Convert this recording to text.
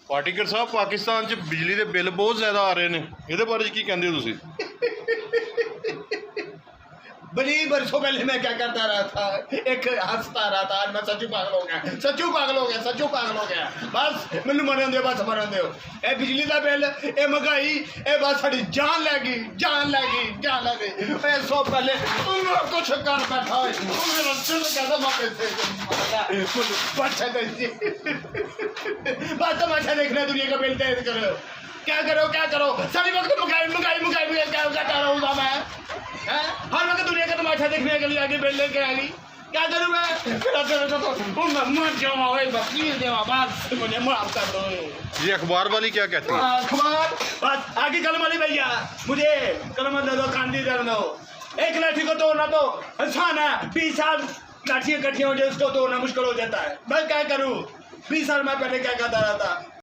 Particle ਸਾਹਿਬ ਪਾਕਿस्तान च बिजली के बिल बहुत ज़्यादा आ रहे हैं ये बारे की कहते हो तुसीं? बड़ी बरसों पहले मैं क्या करता रहा था, एक हंसता रहा था, आज मैं सच्चू पागल हो गया, सच्चू पागल हो गया, सच्चू पागल हो गया। बस मैनू मरन दो, बस मरन दो। ए बिजली का बिल, ए महंगाई, ए बस साड़ी जान लैगी, जान लैगी, जान लैगी। ए सो पहले कुछ कर बैठा है, मेरा दिल कहता मैं पैसे बच्चा दे बस तमाशा देखना दुनिया का बिल दे करो। क्या करो क्या करो, सारी वक्त महंगाई महंगाई महंगाई महंगाई क्या करता रहूँगा मैं? हर वक्त दुनिया का तमाशा देखने के लिए आगे बिल लेके आ गई। क्या करूँ मैं? मैं मर जाऊँ, बस मुझे माफ कर दो। ये अखबार वाली क्या कहती है? अखबार बस आगे कलम वाली भैया, मुझे कलम दे दो, कांदी दे दो। एक लाठी को तोड़ना तो आसान है, 20 साल लाठी इकट्ठी हो जाए उसको तोड़ना मुश्किल हो जाता है। मैं क्या करूँ? 20 साल मैं पहले क्या करता रहा था।